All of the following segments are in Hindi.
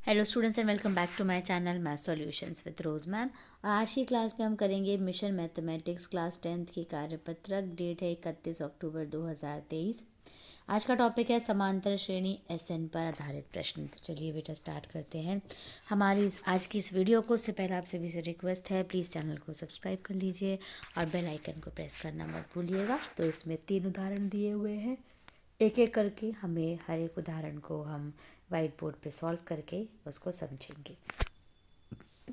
Hello students and welcome back to my channel math solutions with Rose ma'am. और आज की क्लास में हम करेंगे मिशन मैथमेटिक्स क्लास 10th की कार्यपत्रक। डेट है 31 अक्टूबर 2023। आज का टॉपिक है समांतर श्रेणी एसएन पर आधारित प्रश्न। तो चलिए बेटा स्टार्ट करते हैं हमारी आज की इस वीडियो को। उससे पहले आप सभी से रिक्वेस्ट है, प्लीज़ चैनल को सब्सक्राइब कर लीजिए और बेल आइकन को प्रेस करना मत भूलिएगा। तो इसमें 3 उदाहरण दिए हुए हैं, एक एक करके हमें हर एक उदाहरण को हम वाइट बोर्ड पे सॉल्व करके उसको समझेंगे।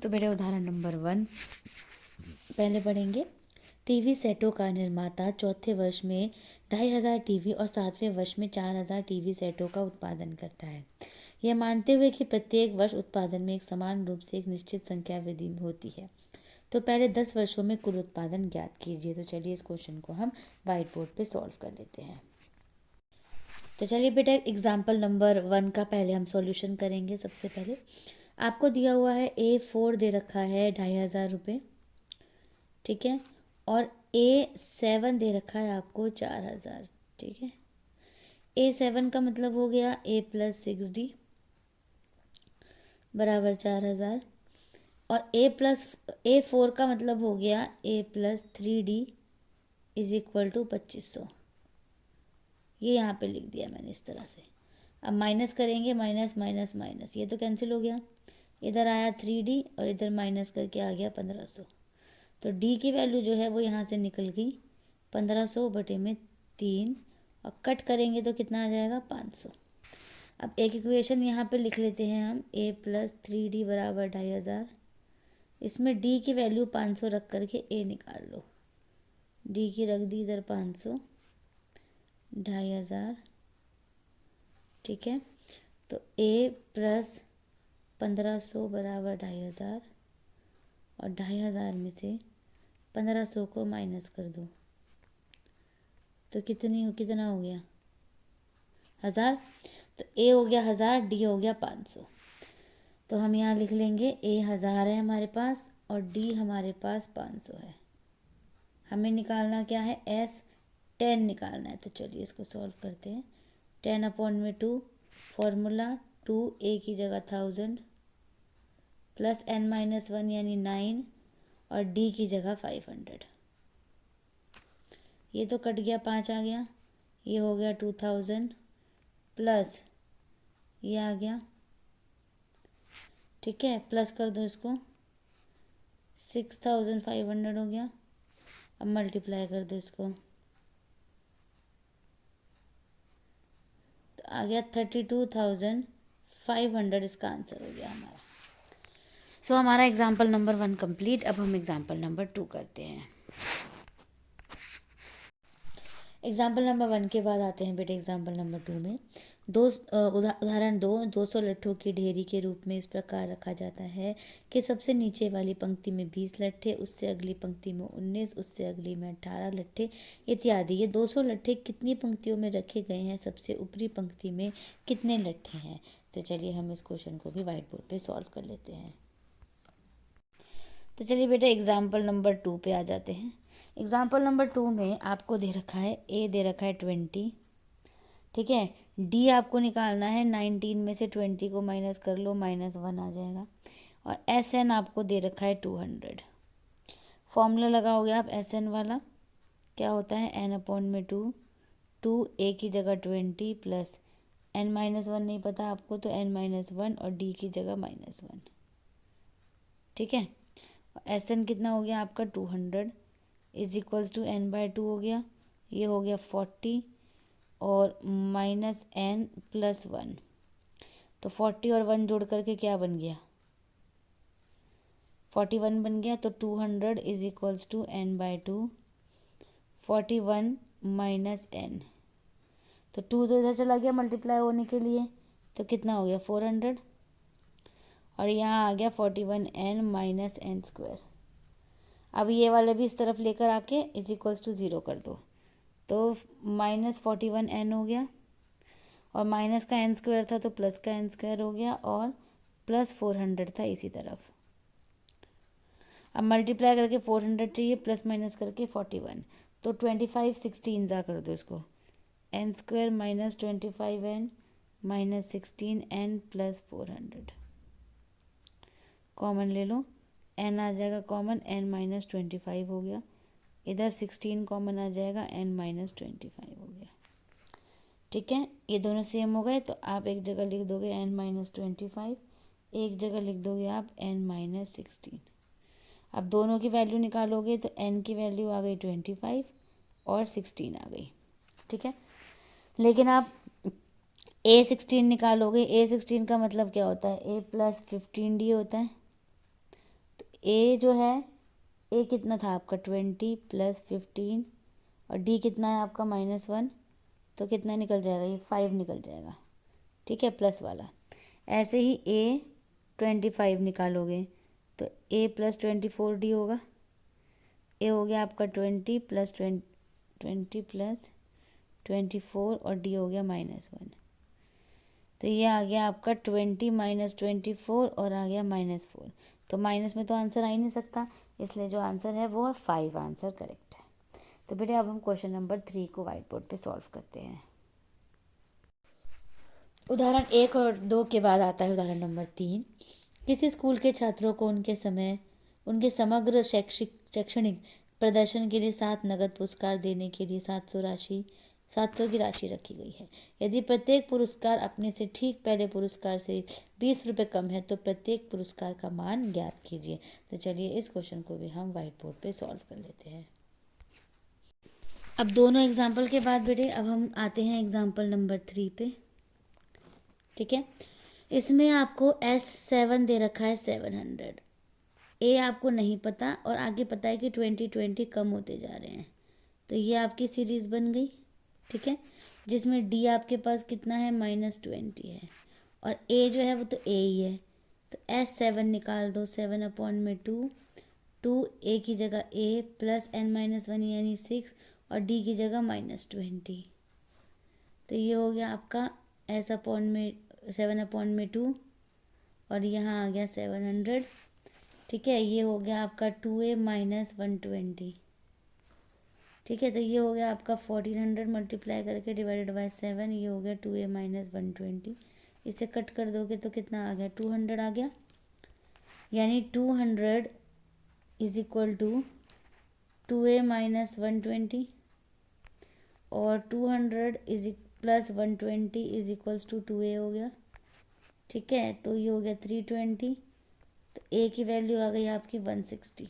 तो मेरे उदाहरण नंबर 1 पहले पढ़ेंगे। टीवी सेटों का निर्माता चौथे वर्ष में 2500 टीवी और 7वें वर्ष में 4000 टीवी सेटों का उत्पादन करता है, यह मानते हुए कि प्रत्येक वर्ष उत्पादन में एक समान रूप से एक निश्चित संख्या वृद्धि होती है। तो पहले 10 वर्षों में कुल उत्पादन ज्ञात कीजिए। तो चलिए इस क्वेश्चन को हम वाइट बोर्ड पे सॉल्व कर लेते हैं। तो चलिए बेटा एग्जाम्पल नंबर 1 का पहले हम सॉल्यूशन करेंगे। सबसे पहले आपको दिया हुआ है A4 दे रखा है 2500 रुपये, ठीक है, और A7 दे रखा है आपको 4000, ठीक है। A7 का मतलब हो गया A+6D बराबर 4000, और A4 का मतलब हो गया A+3D इज इक्वल टू 2500। ये यहाँ पे लिख दिया मैंने इस तरह से। अब माइनस करेंगे, माइनस माइनस माइनस, ये तो कैंसिल हो गया। इधर आया 3D और इधर माइनस करके आ गया 1500। तो D की वैल्यू जो है वो यहाँ से निकल गई 1500/3, और कट करेंगे तो कितना आ जाएगा 500। अब एक इक्वेशन यहाँ पे लिख लेते हैं हम, A+3D बराबर 2500। इसमें D की वैल्यू 500 रख करके A निकाल लो। D की रख दी इधर 500, 2500, ठीक है। तो A+1500 बराबर 2500, और 2500 में से 1500 को माइनस कर दो तो कितना हो गया 1000। तो A हो गया 1000, D हो गया 500। तो हम यहाँ लिख लेंगे A 1000 है हमारे पास और D हमारे पास 500 है। हमें निकालना क्या है, S10 निकालना है। तो चलिए इसको सॉल्व करते हैं। 10/2 फॉर्मूला 2A की जगह 1000 प्लस n-1 यानी 9 और D की जगह 500। ये तो कट गया, 5 आ गया, ये हो गया 2000 प्लस ये आ गया, ठीक है, प्लस कर दो इसको, 6500 हो गया। अब मल्टीप्लाई कर दो इसको, तो आ गया 32,500। इसका आंसर हो गया हमारा। सो हमारा एग्जाम्पल नंबर 1 कंप्लीट। अब हम एग्जाम्पल नंबर 2 करते हैं। एग्जाम्पल नंबर 1 के बाद आते हैं बेटे एग्जाम्पल नंबर 2 में। उदाहरण 200 लट्ठों की ढेरी के रूप में इस प्रकार रखा जाता है कि सबसे नीचे वाली पंक्ति में 20 लट्ठे, उससे अगली पंक्ति में 19, उससे अगली में 18 लट्ठे इत्यादि। ये 200 लट्ठे कितनी पंक्तियों में रखे गए हैं, सबसे ऊपरी पंक्ति में कितने लट्ठे हैं। तो चलिए हम इस क्वेश्चन को भी वाइट बोर्ड पर सॉल्व कर लेते हैं। तो चलिए बेटा एग्जाम्पल नंबर 2 पे आ जाते हैं। एग्जाम्पल नंबर 2 में आपको दे रखा है A दे रखा है 20, ठीक है। D आपको निकालना है, 19 में से 20 को माइनस कर लो, -1 आ जाएगा। और SN आपको दे रखा है 200। फॉर्मूला लगाओगे आप SN वाला, क्या होता है n/2, 2A की जगह 20 प्लस n-1 नहीं पता आपको तो n-1 और D की जगह -1, ठीक है। SN कितना हो गया आपका 200 इज इक्वल्स टू n/2 हो गया, ये हो गया 40 और -n+1। तो 40 और 1 जोड़ करके क्या बन गया, 41 बन गया। तो 200 is equals to n/2, 41 -n। तो 2 तो इधर चला गया मल्टीप्लाई होने के लिए, तो कितना हो गया 400, और यहाँ आ गया 41n - n²। अब ये वाले भी इस तरफ लेकर आके इज इक्वल्स टू 0 कर दो, तो -41n हो गया, और माइनस का n² था तो प्लस का n² हो गया, और प्लस 400 था इसी तरफ। अब मल्टीप्लाई करके 400 चाहिए, प्लस माइनस करके 41, तो 25 16 जा कर दो इसको, n² - 25n - 16n + 400। कॉमन ले लो, n आ जाएगा कॉमन, n-25 हो गया। इधर 16 कॉमन आ जाएगा, n-25 हो गया। ठीक है, ये दोनों सेम हो गए तो आप एक जगह लिख दोगे n-25, एक जगह लिख दोगे आप n-16। अब दोनों की वैल्यू निकालोगे तो n की वैल्यू आ गई 25 और 16 आ गई। ठीक है, लेकिन आप a16 निकालोगे, a16 का मतलब क्या होता है, a + 15d होता है। तो a जो है, a कितना था आपका 20 + 15 और d कितना है आपका -1, तो कितना निकल जाएगा, ये 5 निकल जाएगा। ठीक है, प्लस वाला। ऐसे ही a25 निकालोगे तो a + 24d होगा। a हो गया आपका 20 + 24 और d हो गया -1। तो ये आ गया आपका 20 - 24 और आ गया -4। तो माइनस में तो आंसर आ ही नहीं सकता, इसलिए जो आंसर है वो है 5, आंसर करेक्ट है। तो बेटे अब हम क्वेश्चन नंबर 3 को व्हाइट बोर्ड पे सॉल्व करते हैं। उदाहरण 1 और 2 के बाद आता है उदाहरण नंबर 3। किसी स्कूल के छात्रों को उनके समग्र शैक्षणिक प्रदर्शन के लिए 7 नगद पुरस्कार देने के लिए 700 की राशि रखी गई है। यदि प्रत्येक पुरस्कार अपने से ठीक पहले पुरस्कार से 20 रुपये कम है तो प्रत्येक पुरस्कार का मान ज्ञात कीजिए। तो चलिए इस क्वेश्चन को भी हम व्हाइट बोर्ड पे सॉल्व कर लेते हैं। अब दोनों एग्जाम्पल के बाद बेटे अब हम आते हैं एग्जाम्पल नंबर 3 पे। ठीक है, इसमें आपको S7 दे रखा है 700, ए आपको नहीं पता और आगे पता है कि 20 कम होते जा रहे हैं। तो ये आपकी सीरीज़ बन गई। ठीक है, जिसमें डी आपके पास कितना है, -20 है और ए जो है वो तो ए ही है। तो S7 निकाल दो, 7/2, 2 ए की जगह ए + n-1 यानी 6 और डी की जगह -20। तो ये हो गया आपका S/2 और यहाँ आ गया 700। ठीक है, ये हो गया आपका 2a - 120। ठीक है, तो ये हो गया आपका 1400 मल्टीप्लाई करके डिवाइडेड बाय 7, ये हो गया 2a - 120। इसे कट कर दोगे तो कितना आ गया, 200 आ गया। यानी 200 = 2a - 120 और 200 + 120 = 2a हो गया। ठीक है, तो ये हो गया 320। तो ए की वैल्यू आ गई आपकी 160।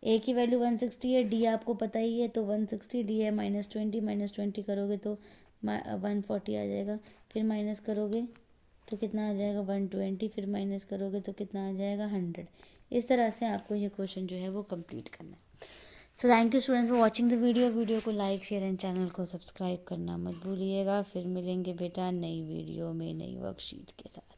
ए की वैल्यू 160 है, डी आपको पता ही है तो 160, डी है -20 करोगे तो 140 आ जाएगा। फिर माइनस करोगे तो कितना आ जाएगा 120, फिर माइनस करोगे तो कितना आ जाएगा 100। इस तरह से आपको ये क्वेश्चन जो है वो कंप्लीट करना है। So thank you students for watching the video को लाइक शेयर एंड चैनल को सब्सक्राइब करना मत भूलिएगा। फिर मिलेंगे बेटा नई वीडियो में नई वर्कशीट के साथ।